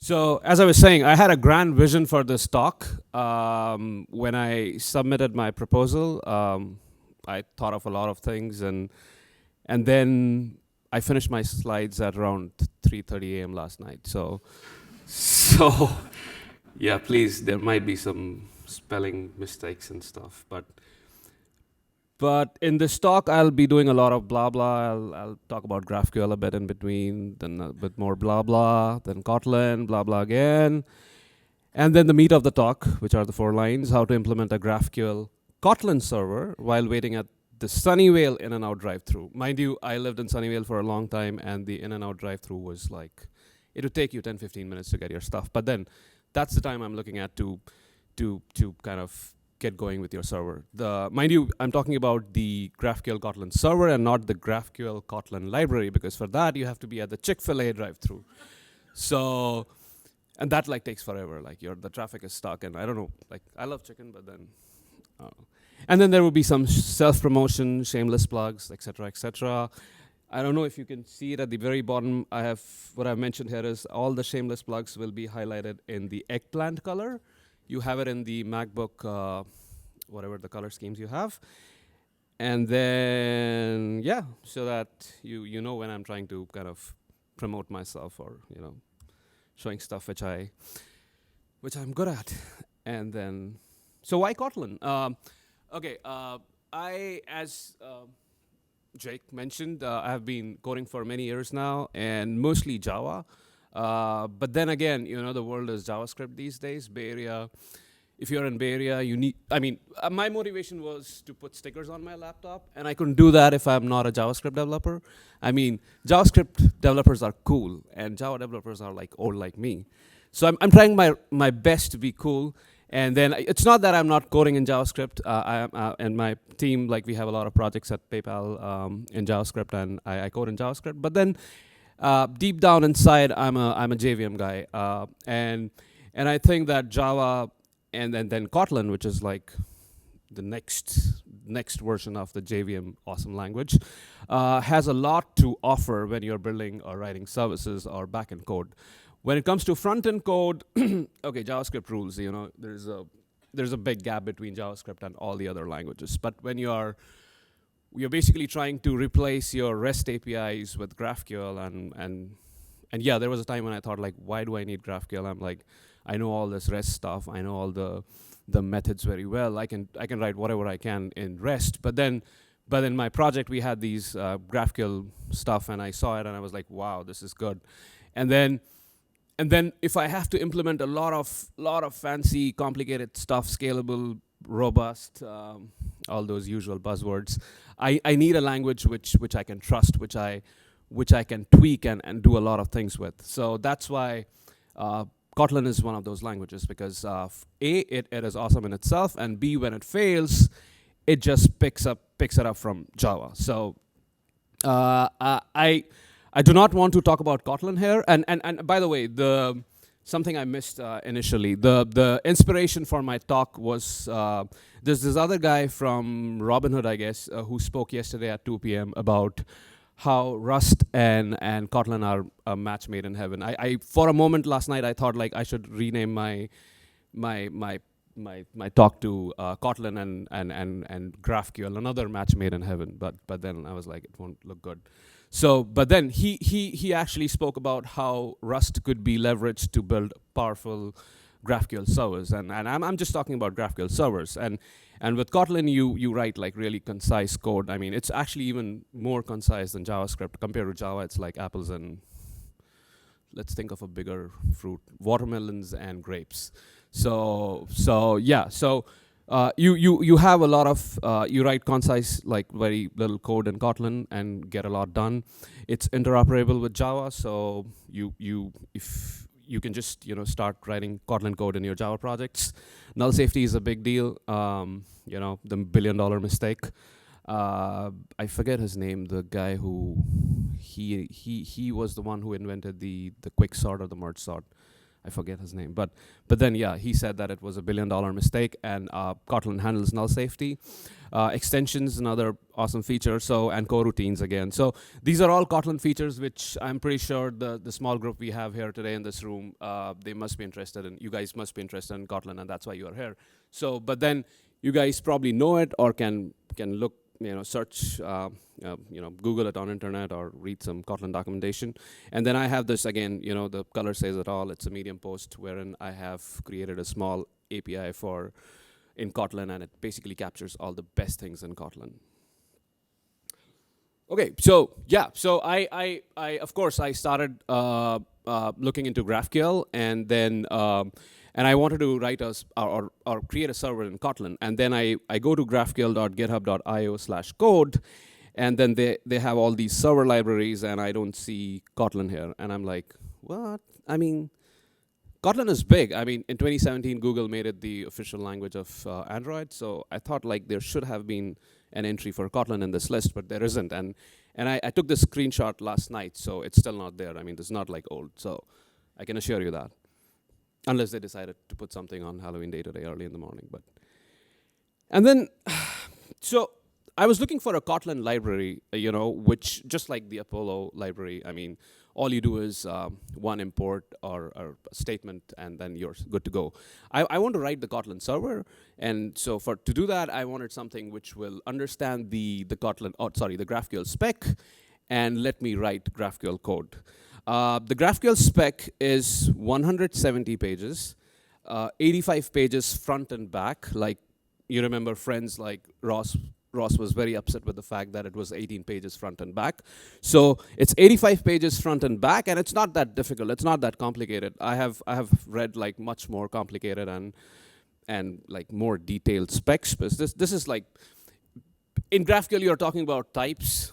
So, as I was saying, I had a grand vision for this talk. When I submitted my proposal, I thought of a lot of things, and then I finished my slides at around 3:30 a.m. last night. So yeah, please, there might be some spelling mistakes and stuff, but in this talk, I'll be doing a lot of blah blah. I'll talk about GraphQL a bit in between, then a bit more blah blah, then Kotlin, blah blah again. And then the meat of the talk, which are the 4 lines, how to implement a GraphQL Kotlin server while waiting at the Sunnyvale In-N-Out drive-through. Mind you, I lived in Sunnyvale for a long time, and the In-N-Out drive-through was like, it would take you 10, 15 minutes to get your stuff. But then that's the time I'm looking at to kind of get going with your server. Mind you, I'm talking about the GraphQL Kotlin server and not the GraphQL Kotlin library, because for that you have to be at the Chick-fil-A drive-through. So, and that like takes forever. Like the traffic is stuck, and I don't know. Like I love chicken, but then, and then there will be some self-promotion, shameless plugs, etc., etc. I don't know if you can see it at the very bottom. I have what I've mentioned here is all the shameless plugs will be highlighted in the eggplant color. You have it in the MacBook, whatever the color schemes you have. And then, yeah, so that you know when I'm trying to kind of promote myself or, showing stuff which I'm good at. And then, so why Kotlin? Okay, as Jake mentioned, I have been coding for many years now, and mostly Java. But then again, the world is JavaScript these days. Bay Area, if you're in Bay Area, my motivation was to put stickers on my laptop, and I couldn't do that if I'm not a JavaScript developer. I mean, JavaScript developers are cool, and Java developers are like old like me. So I'm trying my best to be cool. And then it's not that I'm not coding in JavaScript. And my team, like we have a lot of projects at PayPal in JavaScript, and I code in JavaScript. But then deep down inside, I'm a JVM guy, and I think that Java and then Kotlin, which is like the next version of the JVM awesome language, has a lot to offer when you're building or writing services or backend code. When it comes to front-end code, okay, JavaScript rules. There's a big gap between JavaScript and all the other languages. But when you're basically trying to replace your REST APIs with GraphQL, and yeah, there was a time when I thought like, why do I need GraphQL? I'm like, I know all this REST stuff. I know all the methods very well. I can write whatever I can in REST. But then in my project we had these GraphQL stuff, and I saw it and I was like, wow, this is good. And then if I have to implement a lot of fancy, complicated stuff, scalable, robust, all those usual buzzwords, I need a language which I can trust, which I can tweak and do a lot of things with. So that's why Kotlin is one of those languages, because A, it is awesome in itself, and B, when it fails, it just picks it up from Java. So I do not want to talk about Kotlin here. And by the way, something I missed initially, the inspiration for my talk was there's this other guy from Robinhood, I guess, who spoke yesterday at 2 p.m. about how Rust and Kotlin are a match made in heaven. I for a moment last night I thought like I should rename my talk to Kotlin and GraphQL, another match made in heaven. But then I was like, it won't look good. So, but then he actually spoke about how Rust could be leveraged to build powerful GraphQL servers, and I'm just talking about GraphQL servers. And with Kotlin, you write like really concise code. I mean, it's actually even more concise than JavaScript. Compared to Java, it's like apples and, let's think of a bigger fruit, watermelons and grapes. So yeah. So you have a lot of you write concise, like very little code in Kotlin and get a lot done. It's interoperable with Java, so if you can just start writing Kotlin code in your Java projects. Null safety is a big deal. The $1 billion mistake. I forget his name. The guy who he was the one who invented the quick sort or the merge sort. I forget his name, but then yeah, he said that it was a $1 billion mistake, and Kotlin handles null safety. Extensions, another awesome feature. So, and coroutines again. So these are all Kotlin features, which I'm pretty sure the small group we have here today in this room, they must be interested in. You guys must be interested in Kotlin, and that's why you are here. So, but then you guys probably know it or can look, search, Google it on internet or read some Kotlin documentation. And then I have this again, the color says it all. It's a Medium post wherein I have created a small API in Kotlin, and it basically captures all the best things in Kotlin. Okay, so yeah, so I of course I started looking into GraphQL, and then and I wanted to write or create a server in Kotlin, and then I go to graphql.github.io/code, and then they have all these server libraries, and I don't see Kotlin here, and I'm like, what? I mean, Kotlin is big. I mean, in 2017, Google made it the official language of Android, so I thought like there should have been an entry for Kotlin in this list, but there isn't. And I took this screenshot last night, so it's still not there. I mean, it's not like old, so I can assure you that. Unless they decided to put something on Halloween Day today early in the morning. And then, so I was looking for a Kotlin library, which just like the Apollo library, I mean, all you do is one import or a statement, and then you're good to go. I want to write the Kotlin server, and so to do that, I wanted something which will understand the GraphQL spec, and let me write GraphQL code. The GraphQL spec is 170 pages, 85 pages front and back. Like, you remember Friends, like Ross was very upset with the fact that it was 18 pages front and back. So it's 85 pages front and back, and it's not that difficult. It's not that complicated. I have read like much more complicated and like more detailed specs. But this is like, in GraphQL you're talking about types.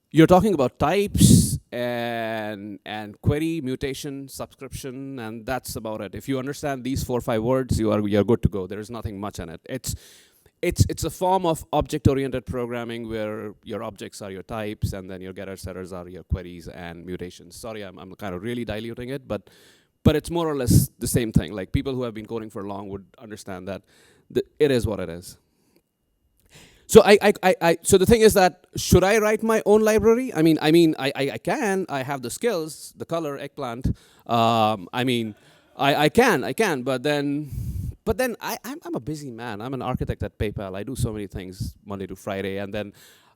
You're talking about types and query, mutation, subscription, and that's about it. If you understand these 4 or 5 words, you're good to go. There is nothing much in it. It's a form of object-oriented programming where your objects are your types, and then your getters, setters are your queries and mutations. Sorry, I'm kind of really diluting it, but it's more or less the same thing. Like, people who have been coding for long would understand that it is what it is. So so the thing is that, should I write my own library? I can. I have the skills, the color, eggplant. I can. But then I'm a busy man. I'm an architect at PayPal. I do so many things Monday to Friday, and then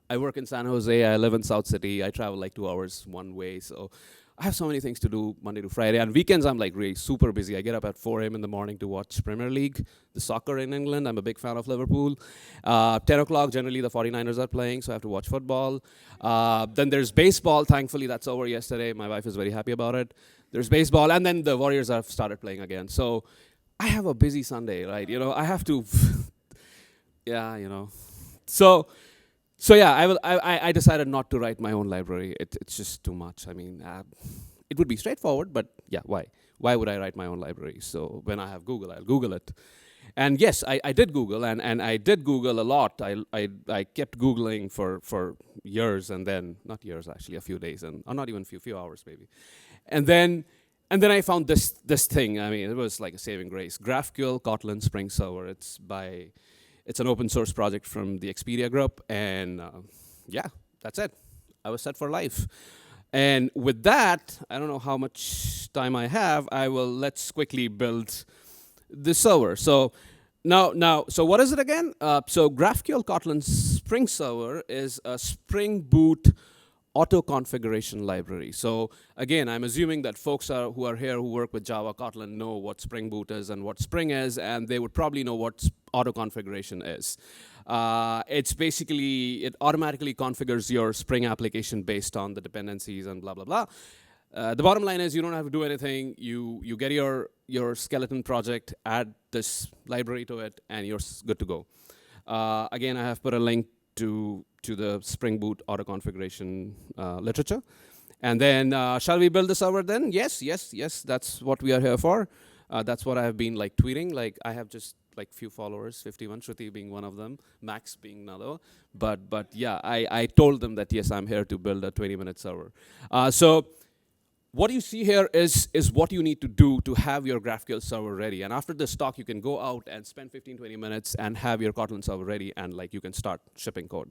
I work in San Jose. I live in South City. I travel like 2 hours one way. So I have so many things to do Monday to Friday. And weekends, I'm like really super busy. I get up at 4 a.m. in the morning to watch Premier League, the soccer in England. I'm a big fan of Liverpool. 10 o'clock, generally the 49ers are playing, so I have to watch football. Then there's baseball. Thankfully, that's over yesterday. My wife is very happy about it. There's baseball, and then the Warriors have started playing again. So I have a busy Sunday, right? I have to, yeah, So yeah, I decided not to write my own library. It's just too much. I mean, it would be straightforward, but yeah, why? Why would I write my own library? So when I have Google, I'll Google it. And yes, I did Google, and I did Google a lot. I kept Googling for years, and then, not years actually, a few days, or not even few hours maybe. And then I found this thing. I mean, it was like a saving grace. GraphQL Kotlin Spring Server. It's an open source project from the Expedia group, and yeah, that's it. I was set for life. And with that, I don't know how much time I have. Let's quickly build the server. So so what is it again? So GraphQL Kotlin Spring Server is a Spring Boot auto configuration library. So again, I'm assuming that folks who are here who work with Java Kotlin know what Spring Boot is and what Spring is, and they would probably know what auto configuration is. It's basically, it automatically configures your Spring application based on the dependencies and blah, blah, blah. The bottom line is you don't have to do anything. You get your skeleton project, add this library to it, and you're good to go. Again, I have put a link to the Spring Boot auto configuration literature. And then, shall we build the server then? Yes, that's what we are here for. That's what I have been like tweeting. Like, I have just like few followers, 51, Shruti being one of them, Max being another. But yeah, I told them that yes, I'm here to build a 20-minute server. So what you see here is what you need to do to have your GraphQL server ready. And after this talk, you can go out and spend 15, 20 minutes and have your Kotlin server ready, and like you can start shipping code.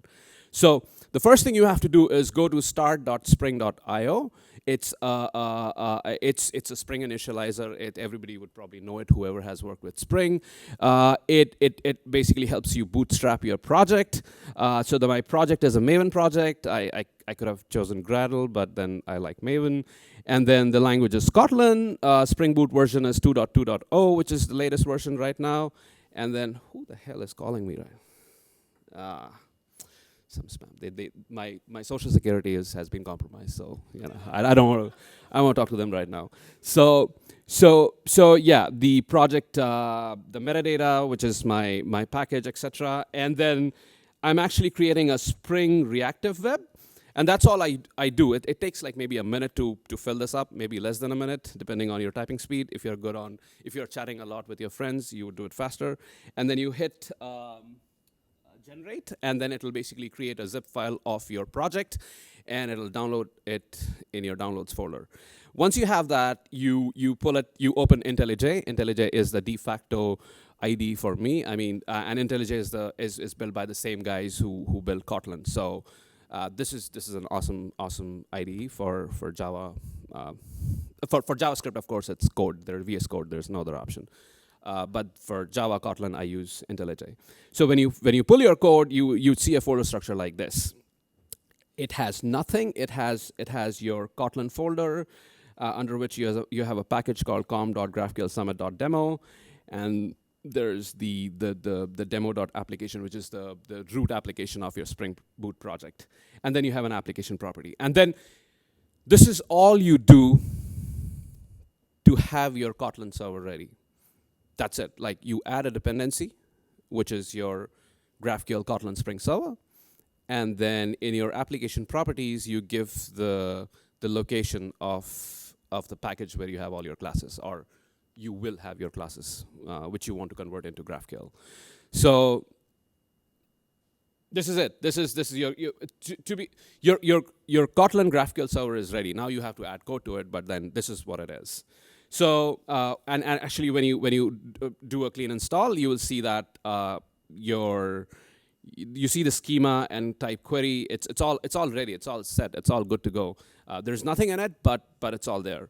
So the first thing you have to do is go to start.spring.io. It's a Spring initializer. Everybody would probably know it, whoever has worked with Spring. It basically helps you bootstrap your project. So my project is a Maven project. I could have chosen Gradle, but then I like Maven. And then the language is Kotlin. Spring Boot version is 2.2.0, which is the latest version right now. And then who the hell is calling me right? Some spam. My social security has been compromised, so you know I don't want to talk to them right now. So yeah, the project, the metadata, which is my package, etc. And then I'm actually creating a Spring reactive web. And that's all I do. It takes like maybe a minute to fill this up, maybe less than a minute, depending on your typing speed. If you're chatting a lot with your friends, you would do it faster. And then you hit generate, and then it'll basically create a zip file of your project, and it'll download it in your downloads folder. Once you have that, you open IntelliJ. IntelliJ is the de facto IDE for me. I mean, and IntelliJ is built by the same guys who built Kotlin. So. This is an awesome IDE for Java. For JavaScript, of course, it's code. There's VS Code. There's no other option. But for Java Kotlin, I use IntelliJ. So when you pull your code, you see a folder structure like this. It has nothing. It has your Kotlin folder under which you have a package called com.graphqlsummit.demo, and there's the demo.application, which is the root application of your Spring Boot project. And then you have an application property. And then this is all you do to have your Kotlin server ready. That's it. Like you add a dependency, which is your GraphQL Kotlin Spring server. And then in your application properties, you give the location of the package where you have all your classes, or you will have your classes, which you want to convert into GraphQL. So this is it. This is your Kotlin GraphQL server is ready. Now you have to add code to it, but then this is what it is. So and actually, when you do a clean install, you will see that you see the schema and type query. It's all ready. It's all set. It's all good to go. There's nothing in it, but it's all there.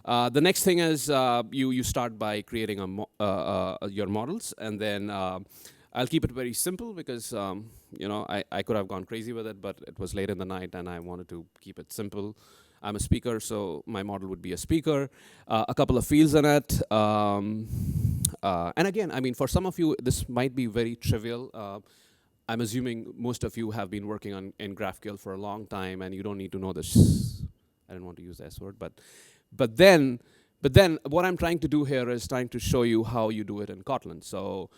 The next thing is you start by creating your models, and then I'll keep it very simple because I could have gone crazy with it, but it was late in the night and I wanted to keep it simple. I'm a speaker, so my model would be a speaker, a couple of fields in it, and again, I mean, for some of you, this might be very trivial. I'm assuming most of you have been working in GraphQL for a long time, and you don't need to know this. I didn't want to use the S word, but then what I'm trying to do here is trying to show you how you do it in Kotlin. So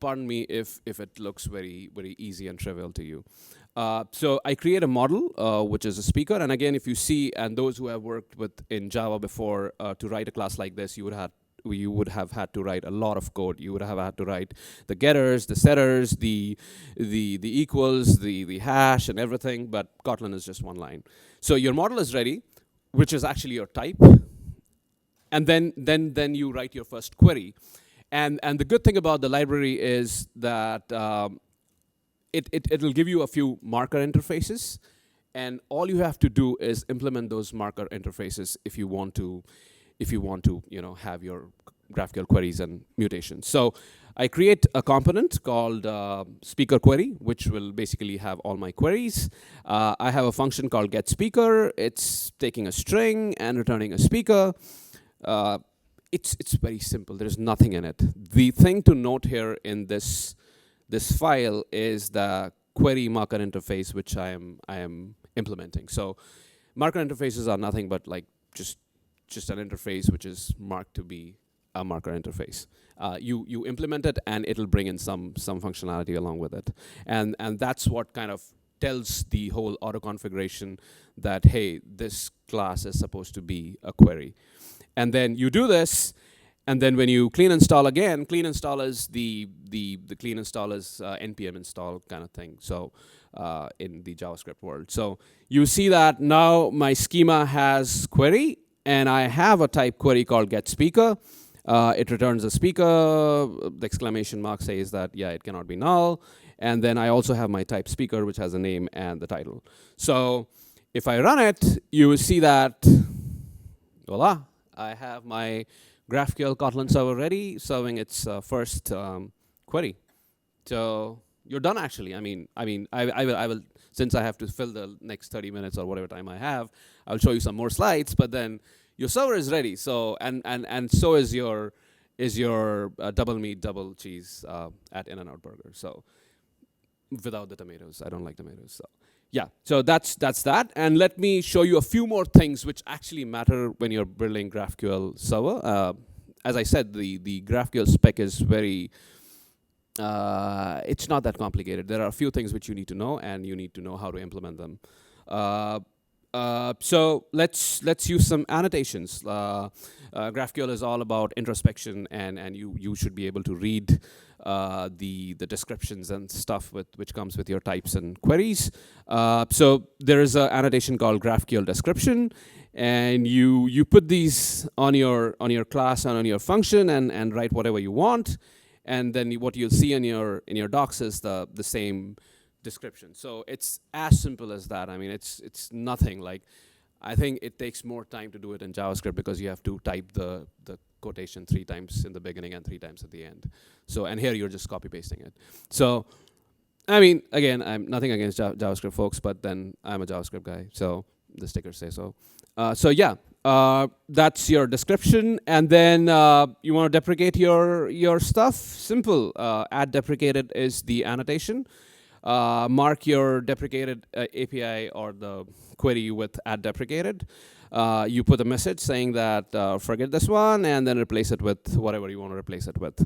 pardon me if it looks very, very easy and trivial to you. So I create a model, which is a speaker. And again, if you see, and those who have worked in Java before, to write a class like this, you would have had to write a lot of code. You would have had to write the getters, the setters, the equals, the hash, and everything. But Kotlin is just one line. So your model is ready, which is actually your type. And then you write your first query. And the good thing about the library is that it'll give you a few marker interfaces, and all you have to do is implement those marker interfaces if you want to have your GraphQL queries and mutations. So I create a component called speaker query, which will basically have all my queries. I have a function called getSpeaker. It's taking a string and returning a speaker. It's very simple. There's nothing in it. The thing to note here in this file is the query marker interface, which I am implementing. So marker interfaces are nothing but like just an interface which is marked to be a marker interface. You implement it, and it'll bring in some functionality along with it, and that's what kind of tells the whole auto configuration that, hey, this class is supposed to be a query. And then you do this, And then when you clean install again, clean install is the clean install is npm install kind of thing. So in the JavaScript world, so you see that now my schema has query, and I have a type query called getSpeaker. It returns a speaker. The exclamation mark says that yeah, it cannot be null. And then I also have my type speaker, which has a name and the title. So if I run it, you will see that voila, I have my GraphQL Kotlin server ready, serving its first query. So you're done, actually. I will, since I have to fill the next 30 minutes or whatever time I have, I'll show you some more slides. But then your server is ready. So and so is your double meat, double cheese at In-N-Out Burger. So without the tomatoes, I don't like tomatoes. So yeah, so that's that. And let me show you a few more things which actually matter when you're building GraphQL server. As I said, the GraphQL spec is very, it's not that complicated. There are a few things which you need to know, and you need to know how to implement them. So let's use some annotations. GraphQL is all about introspection, and you should be able to read the descriptions and stuff which comes with your types and queries. So there is an annotation called Graphical Description, and you put these on your class and on your function and write whatever you want, and then what you'll see in your docs is the same description. So it's as simple as that. I mean, it's nothing. Like, I think it takes more time to do it in JavaScript because you have to type the quotation 3 times in the beginning and 3 times at the end. So, and here you're just copy pasting it. So, I mean, again, I'm nothing against JavaScript folks, but then I'm a JavaScript guy, so the stickers say so. So yeah, that's your description, and then you want to deprecate your stuff. Simple. Add deprecated is the annotation. Mark your deprecated API or the query with add deprecated. You put a message saying that forget this one, and then replace it with whatever you want to replace it with.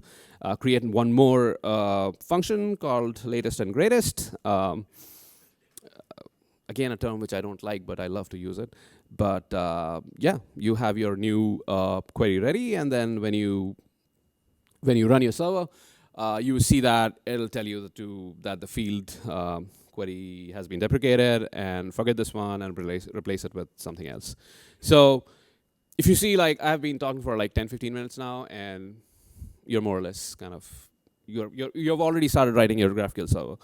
Create one more function called latest and greatest. Again, a term which I don't like, but I love to use it. But yeah, you have your new query ready, and then when you run your server, you see that it'll tell you that the field query has been deprecated, and forget this one and replace it with something else. So if you see, like, I've been talking for like 10-15 minutes now, and you're more or less kind of you've already started writing your GraphQL server.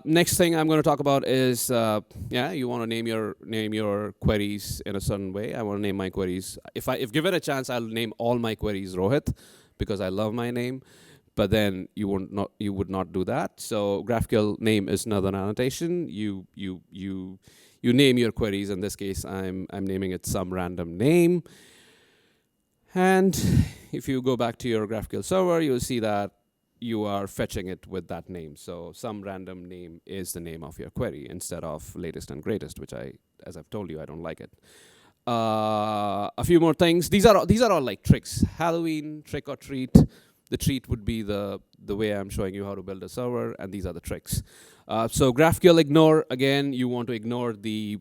Next thing I'm going to talk about is yeah, you want to name your queries in a certain way. I want to name my queries. If given a chance, I'll name all my queries ROHIT because I love my name. But then you would not do that. So GraphQL name is another annotation. You name your queries. In this case, I'm naming it some random name. And if you go back to your GraphQL server, you'll see that you are fetching it with that name. So some random name is the name of your query instead of latest and greatest, which as I've told you, I don't like it. A few more things. These are all like tricks. Halloween, trick or treat. The treat would be the way I'm showing you how to build a server, and these are the tricks. So GraphQL ignore, again, you want to ignore the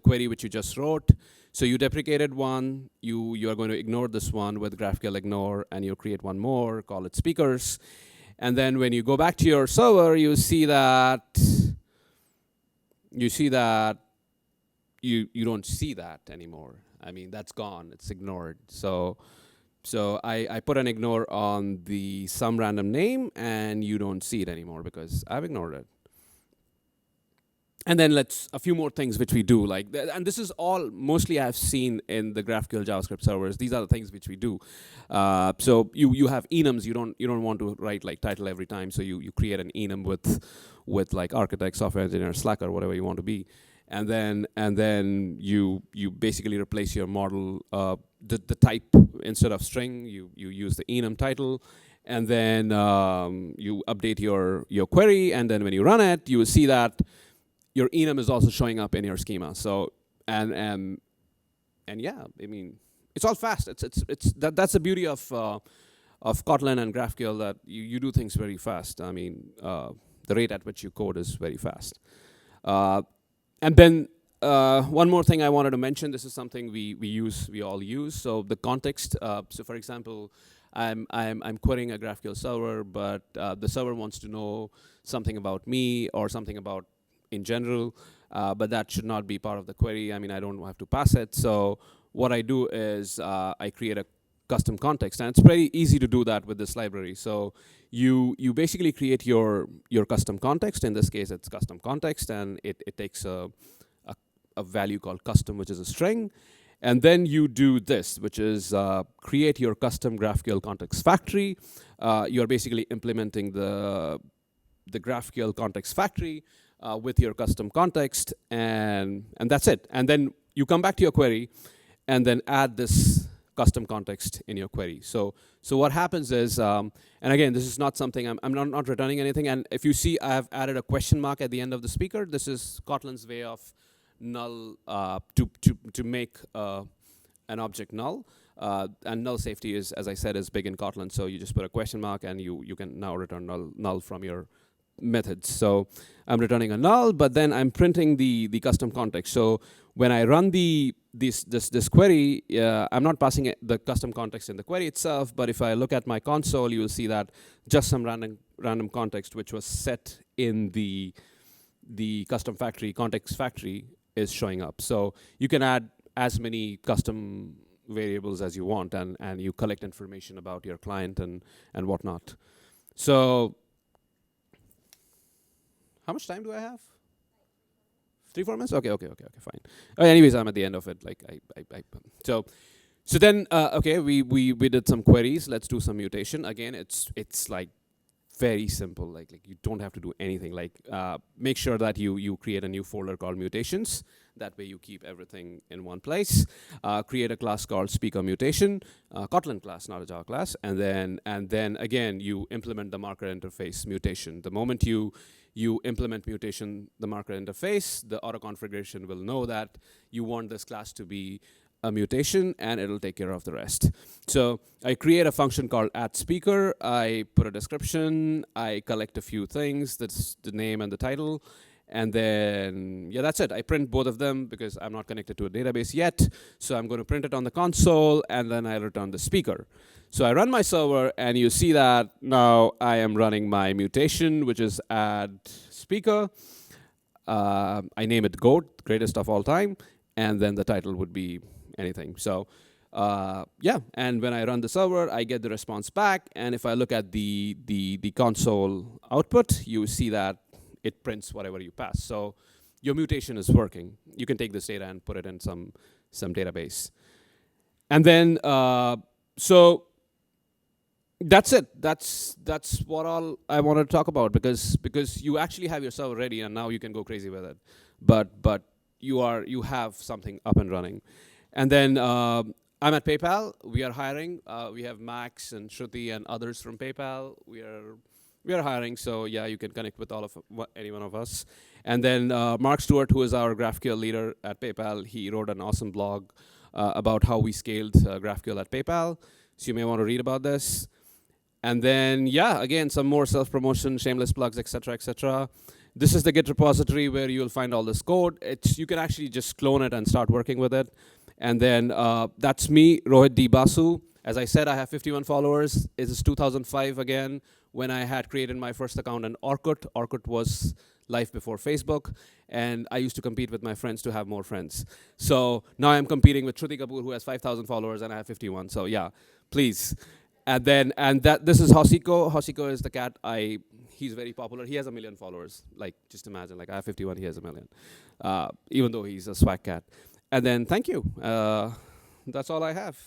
query which you just wrote. So you deprecated one, you are going to ignore this one with GraphQL ignore, and you create one more, call it speakers. And then when you go back to your server, you see that you don't see that anymore. I mean, that's gone, it's ignored. So I put an ignore on the some random name, and you don't see it anymore because I've ignored it. And then a few more things which we do, like, and this is all mostly I've seen in the GraphQL JavaScript servers. These are the things which we do. So you have enums. You don't want to write like title every time. So you create an enum with like architect, software engineer, Slack, or whatever you want to be. And then you basically replace your model, the type instead of string, you use the enum title, and then you update your query, and then when you run it, you will see that your enum is also showing up in your schema. So and yeah, I mean, it's all fast. That's the beauty of Kotlin and GraphQL, that you do things very fast. I mean, the rate at which you code is very fast. And then one more thing I wanted to mention. This is something we all use. So the context. So for example, I'm querying a GraphQL server, but the server wants to know something about me or something about in general, but that should not be part of the query. I mean, I don't have to pass it. So what I do is I create a custom context, and it's pretty easy to do that with this library. So you basically create your custom context. In this case, it's custom context, and it takes a value called custom, which is a string. And then you do this, which is create your custom GraphQL context factory. You're basically implementing the GraphQL context factory with your custom context, and that's it. And then you come back to your query, and then add this custom context in your query. So what happens is, and again, this is not something, I'm not returning anything. And if you see, I have added a question mark at the end of the speaker. This is Kotlin's way of null to make an object null. And null safety is, as I said, is big in Kotlin. So you just put a question mark, and you can now return null from your methods. So I'm returning a null, but then I'm printing the custom context. So when I run this query, I'm not passing the custom context in the query itself, but if I look at my console, you will see that just some random context which was set in the custom factory, context factory, is showing up. So you can add as many custom variables as you want, and you collect information about your client and whatnot. So how much time do I have? 3-4 minutes? Okay, fine. Anyways, I'm at the end of it. Like so then okay, we did some queries. Let's do some mutation. Again, it's like very simple. Like you don't have to do anything. Like make sure that you create a new folder called mutations. That way you keep everything in one place. Create a class called speaker mutation, Kotlin class, not a Java class. And then again you implement the marker interface mutation. The moment you implement mutation, the marker interface, the auto configuration will know that you want this class to be a mutation, and it'll take care of the rest. So I create a function called addSpeaker. I put a description. I collect a few things. That's the name and the title. And then, yeah, that's it. I print both of them because I'm not connected to a database yet. So I'm going to print it on the console, and then I return the speaker. So I run my server, and you see that now I am running my mutation, which is add speaker. I name it GOAT, greatest of all time, and then the title would be anything. So yeah, and when I run the server, I get the response back. And if I look at the console output, you see that it prints whatever you pass. So your mutation is working. You can take this data and put it in some database. And then, so that's it. That's what all I wanted to talk about, because you actually have your server ready, and now you can go crazy with it. But you have something up and running. And then I'm at PayPal. We are hiring. We have Max and Shruti and others from PayPal. We are hiring, so yeah, you can connect with any one of us. And then Mark Stewart, who is our GraphQL leader at PayPal, he wrote an awesome blog about how we scaled GraphQL at PayPal. So you may want to read about this. And then, yeah, again, some more self-promotion, shameless plugs, etc., etc. This is the Git repository where you'll find all this code. You can actually just clone it and start working with it. And then that's me, ROHIT D. BASU. As I said, I have 51 followers. It is 2005 again, when I had created my first account on Orkut. Orkut was life before Facebook, and I used to compete with my friends to have more friends. So now I'm competing with Shruti Kapoor, who has 5,000 followers, and I have 51. So yeah, please. This is Hosiko. Hosiko is the cat. He's very popular. He has 1 million followers. Like, just imagine, like I have 51, he has 1 million. Even though he's a swag cat. And then thank you. That's all I have.